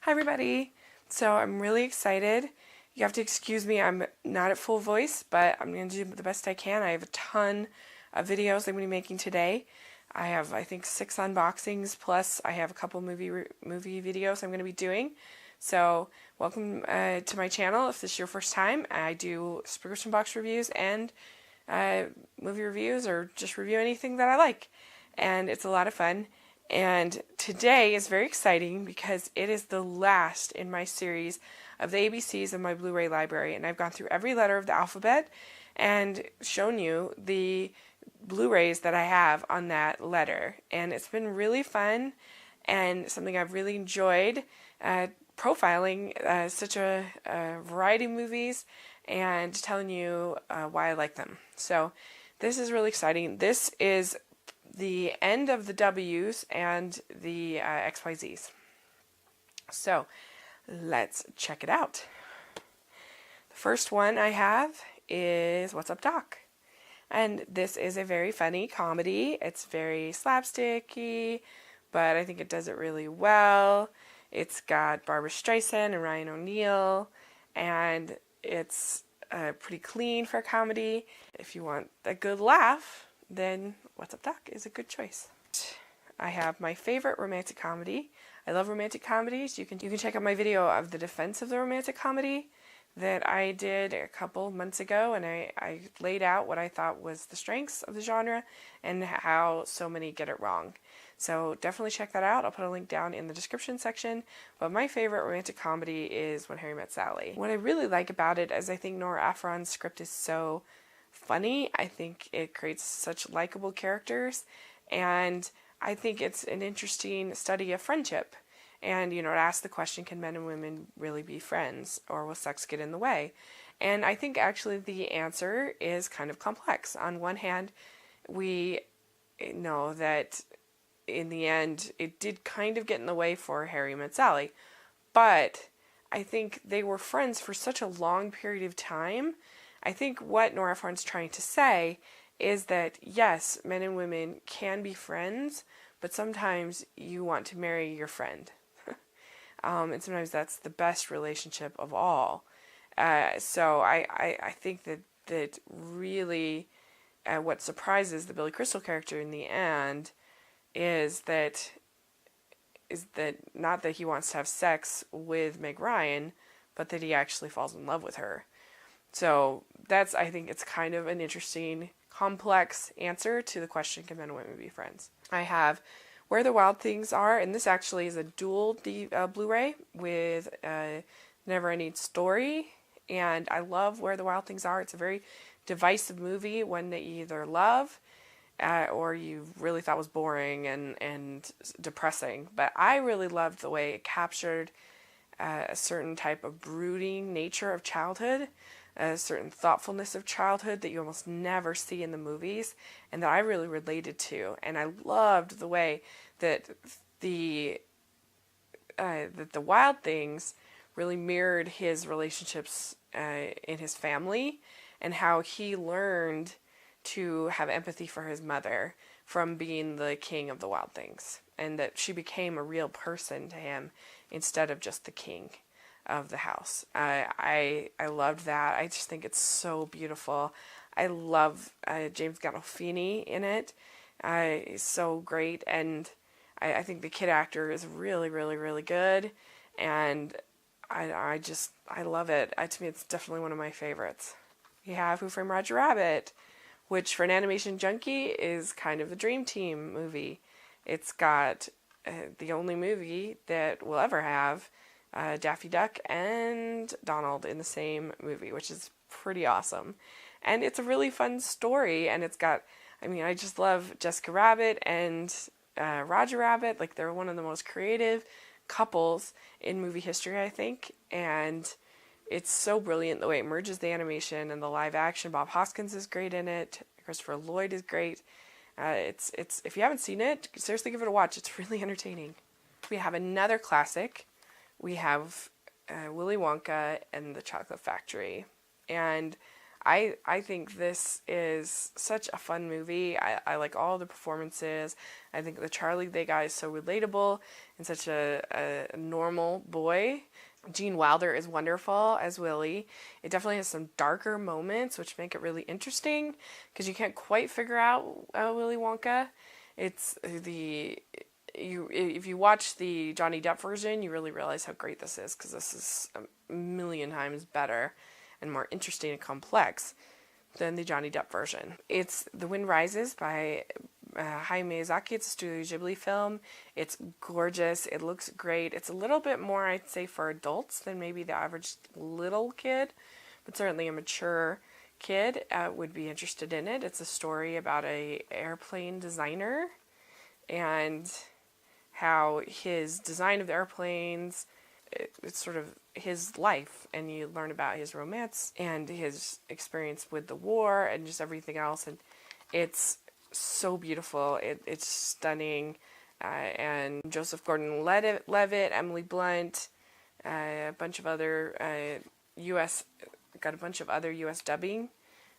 Hi everybody. So I'm really excited. You have to excuse me, I'm not at full voice, but I'm going to do the best I can. I have a ton of videos I'm going to be making today. I have, I think, 6 unboxings, plus I have a couple movie videos I'm going to be doing. So welcome to my channel. If this is your first time, I do subscription box reviews and movie reviews, or just review anything that I like. And it's a lot of fun. And today is very exciting because it is the last in my series of the ABCs of my Blu-ray library. And I've gone through every letter of the alphabet and shown you the Blu-rays that I have on that letter. And it's been really fun and something I've really enjoyed, profiling such a variety of movies and telling you why I like them. So this is really exciting. This is the end of the W's and the XYZs. So let's check it out. The first one I have is What's Up, Doc? And this is a very funny comedy. It's very slapsticky, but I think it does it really well. It's got Barbara Streisand and Ryan O'Neal, and it's pretty clean for a comedy. If you want a good laugh, then What's Up, Doc is a good choice. I have my favorite romantic comedy. I love romantic comedies. You can check out my video of the defense of the romantic comedy that I did a couple months ago, and I laid out what I thought was the strengths of the genre and how so many get it wrong. So definitely check that out. I'll put a link down in the description section. But my favorite romantic comedy is When Harry Met Sally. What I really like about it is I think Nora Ephron's script is so funny. I think it creates such likable characters, and I think it's an interesting study of friendship. And, to ask the question, can men and women really be friends, or will sex get in the way? And I think actually the answer is kind of complex. On one hand, we know that in the end it did kind of get in the way for Harry Met Sally, but I think they were friends for such a long period of time. I think what Nora Ephron's trying to say is that, yes, men and women can be friends, but sometimes you want to marry your friend. And sometimes that's the best relationship of all. So I think that really what surprises the Billy Crystal character in the end is that not that he wants to have sex with Meg Ryan, but that he actually falls in love with her. So I think it's kind of an interesting, complex answer to the question, can men and women be friends? I have Where the Wild Things Are, and this actually is a dual Blu-ray with Never Ending Story, and I love Where the Wild Things Are. It's a very divisive movie, one that you either love or you really thought was boring and depressing, but I really loved the way it captured a certain type of brooding nature of childhood, a certain thoughtfulness of childhood that you almost never see in the movies, and that I really related to. And I loved the way that the Wild Things really mirrored his relationships in his family, and how he learned to have empathy for his mother from being the king of the Wild Things, and that she became a real person to him instead of just the king of the house. I loved that. I just think it's so beautiful. I love James Gandolfini in it. He's so great, and I think the kid actor is really, really, really good, and I love it. To me, it's definitely one of my favorites. You have Who Framed Roger Rabbit, which for an animation junkie is kind of the dream team movie. It's got the only movie that we'll ever have Daffy Duck and Donald in the same movie, which is pretty awesome. And it's a really fun story, and it's got, I just love Jessica Rabbit and Roger Rabbit. Like, they're one of the most creative couples in movie history, I think, and it's so brilliant the way it merges the animation and the live action. Bob Hoskins is great in it. Christopher Lloyd is great. It's if you haven't seen it, seriously give it a watch. It's really entertaining. We have another classic. We have Willy Wonka and the Chocolate Factory, and I think this is such a fun movie. I like all the performances. I think the Charlie Day guy is so relatable and such a normal boy. Gene Wilder is wonderful as Willy. It definitely has some darker moments, which make it really interesting because you can't quite figure out Willy Wonka. It's the you if you watch the Johnny Depp version, you really realize how great this is because this is a million times better and more interesting and complex than the Johnny Depp version. It's The Wind Rises by Hayao Miyazaki. It's a Studio Ghibli film. It's gorgeous. It looks great. It's a little bit more, I'd say, for adults than maybe the average little kid, but certainly a mature kid would be interested in it. It's a story about a airplane designer and how his design of the airplanes, it's sort of his life, and you learn about his romance and his experience with the war and just everything else, and it's so beautiful. It's stunning, and Joseph Gordon-Levitt, Emily Blunt, a bunch of other U.S. dubbing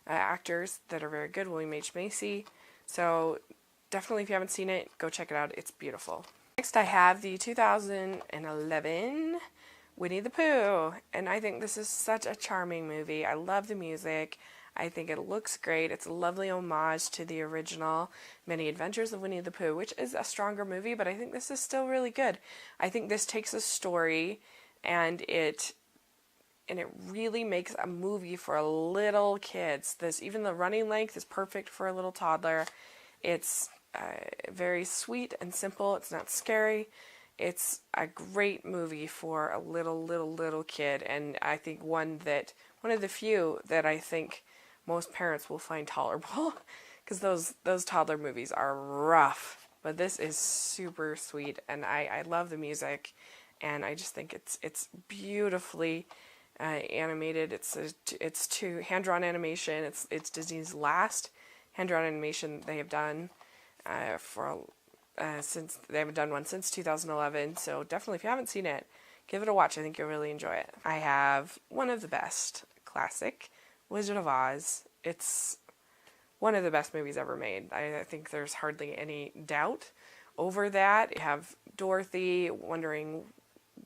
actors that are very good. William H. Macy. So definitely, if you haven't seen it, go check it out. It's beautiful. Next, I have the 2011 Winnie the Pooh, and I think this is such a charming movie. I love the music. I think it looks great. It's a lovely homage to the original Many Adventures of Winnie the Pooh, which is a stronger movie, but I think this is still really good. I think this takes a story and it really makes a movie for little kids. Even the running length is perfect for a little toddler. It's very sweet and simple. It's not scary. It's a great movie for a little kid, and I think one of the few that I think most parents will find tolerable, because those toddler movies are rough. But this is super sweet, and I love the music, and I just think it's beautifully animated. It's to hand-drawn animation. It's Disney's last hand-drawn animation they have done since they haven't done one since 2011. So definitely, if you haven't seen it, give it a watch. I think you'll really enjoy it. I have one of the best, classic, Wizard of Oz. It's one of the best movies ever made. I think there's hardly any doubt over that. You have Dorothy wondering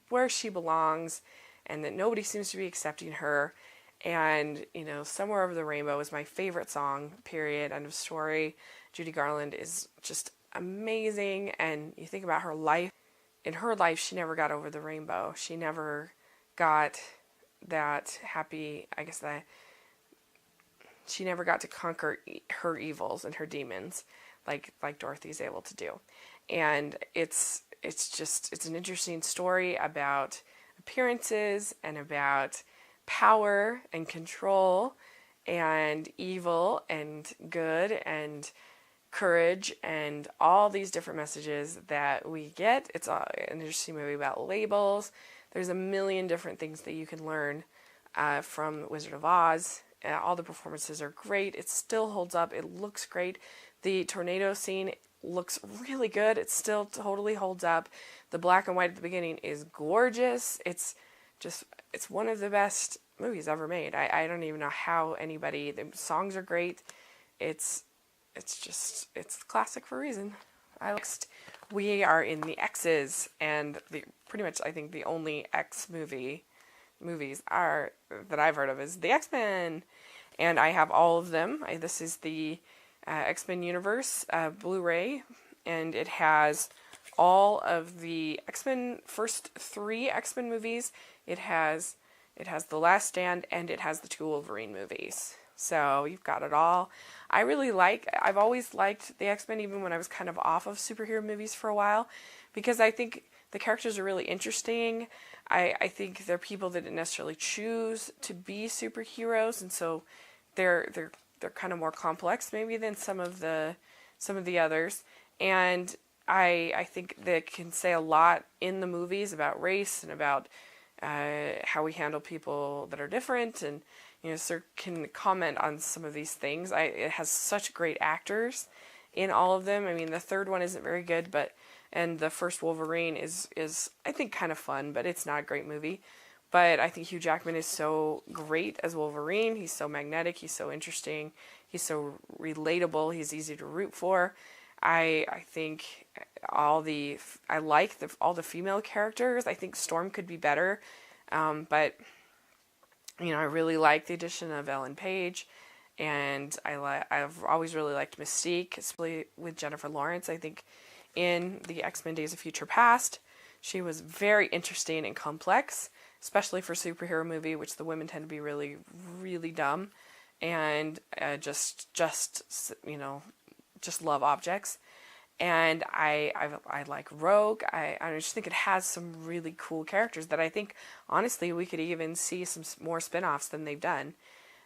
where she belongs and that nobody seems to be accepting her. And, Somewhere Over the Rainbow is my favorite song, period, end of story. Judy Garland is just amazing, and you think about her life. In her life, she never got over the rainbow. She never got that happy, that she never got to conquer her evils and her demons like Dorothy's able to do. And it's an interesting story about appearances and about power and control and evil and good and courage and all these different messages that we get. It's an interesting movie about labels. There's a million different things that you can learn from Wizard of Oz. All the performances are great. It still holds up. It looks great. The tornado scene looks really good. It still totally holds up. The black and white at the beginning is gorgeous. It's one of the best movies ever made. I don't even know how the songs are great. It's classic for a reason. Next, we are in the X's, and pretty much I think the only X movies that I've heard of is the X-Men, and I have all of them. This is the X-Men Universe Blu-ray, and it has all of the X-Men, first 3 X-Men movies. It has The Last Stand, and it has the 2 Wolverine movies. So you've got it all. I've always liked the X-Men, even when I was kind of off of superhero movies for a while, because I think the characters are really interesting. I think they're people that didn't necessarily choose to be superheroes, and so they're kind of more complex maybe than some of the others. And I think they can say a lot in the movies about race and about how we handle people that are different, and so can comment on some of these things. It has such great actors in all of them. I mean, the third one isn't very good, and the first Wolverine is I think kind of fun, but it's not a great movie. But I think Hugh Jackman is so great as Wolverine. He's so magnetic. He's so interesting. He's so relatable. He's easy to root for. I think all the all the female characters. I think Storm could be better, but I really like the addition of Ellen Page, and I've always really liked Mystique, especially with Jennifer Lawrence. I think in the X-Men Days of Future Past, she was very interesting and complex, especially for a superhero movie, which the women tend to be really, really dumb, and just love objects. And I like Rogue. I just think it has some really cool characters that I think, honestly, we could even see some more spin-offs than they've done.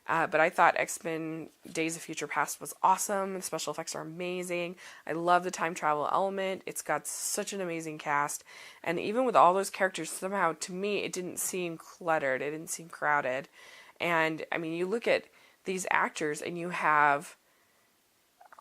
But I thought X-Men Days of Future Past was awesome. The special effects are amazing. I love the time travel element. It's got such an amazing cast. And even with all those characters, somehow, to me, it didn't seem cluttered. It didn't seem crowded. And, I mean, you look at these actors and you have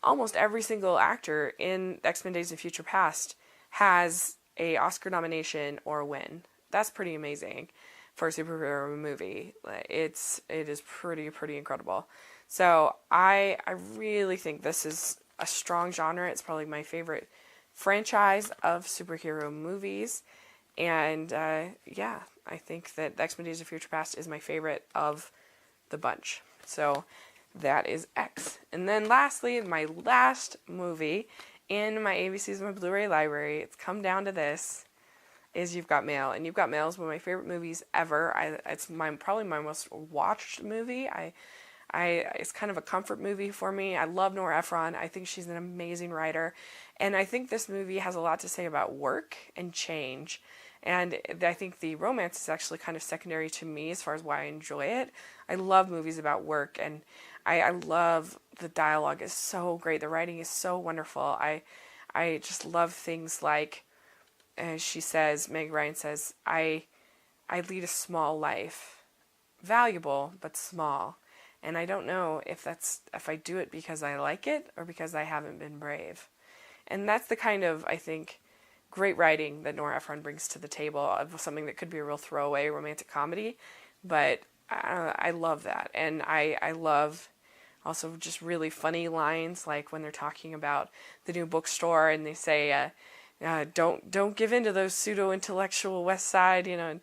almost every single actor in X-Men Days of Future Past has a Oscar nomination or a win. That's pretty amazing for a superhero movie. It is pretty incredible. So I really think this is a strong genre. It's probably my favorite franchise of superhero movies. And I think that X-Men Days of Future Past is my favorite of the bunch. So that is X. And then lastly, my last movie in my ABCs of my Blu-ray library, it's come down to this, is You've Got Mail. And You've Got Mail is one of my favorite movies ever. It's probably my most watched movie. It's kind of a comfort movie for me. I love Nora Ephron. I think she's an amazing writer. And I think this movie has a lot to say about work and change. And I think the romance is actually kind of secondary to me as far as why I enjoy it. I love movies about work, and I love the dialogue is so great. The writing is so wonderful. I just love things like, she says, Meg Ryan says, I lead a small life, valuable but small, and I don't know if I do it because I like it or because I haven't been brave. And that's the kind of, I think, great writing that Nora Ephron brings to the table of something that could be a real throwaway romantic comedy, but I love that. And I love also just really funny lines, like when they're talking about the new bookstore and they say, don't give in to those pseudo-intellectual West Side, and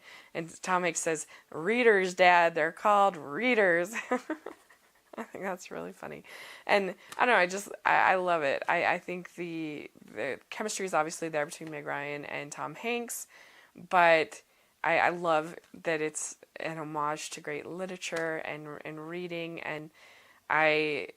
Tom Hanks says, readers, Dad, they're called readers. I think that's really funny. And I don't know, I love it. I think the chemistry is obviously there between Meg Ryan and Tom Hanks, but I love that it's an homage to great literature and reading, and I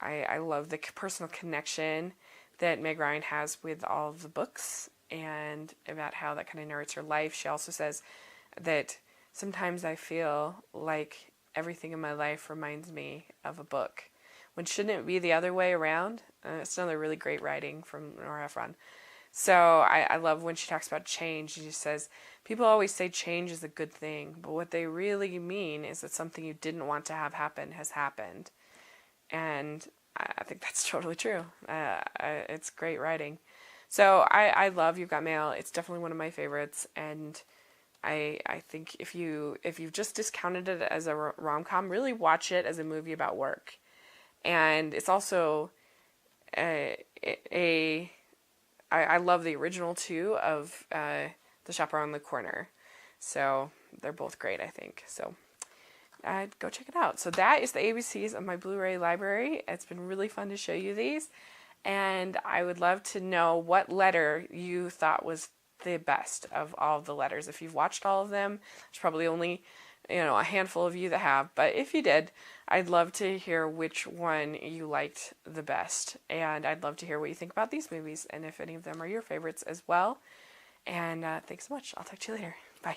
love the personal connection that Meg Ryan has with all of the books and about how that kind of narrates her life. She also says that sometimes I feel like everything in my life reminds me of a book, when shouldn't it be the other way around? It's another really great writing from Nora Ephron. So I love when she talks about change. She says, people always say change is a good thing, but what they really mean is that something you didn't want to have happen has happened. And I think that's totally true. It's great writing. So I love You've Got Mail. It's definitely one of my favorites, and I think if you've just discounted it as a rom-com, really watch it as a movie about work. And it's also I love the original too of The Shop Around the Corner. So they're both great, I think. So go check it out. So that is the ABCs of my Blu-ray library. It's been really fun to show you these. And I would love to know what letter you thought was the best of all of the letters. If you've watched all of them, there's probably only a handful of you that have, but if you did, I'd love to hear which one you liked the best, and I'd love to hear what you think about these movies, and if any of them are your favorites as well. And thanks so much. I'll talk to you later. Bye.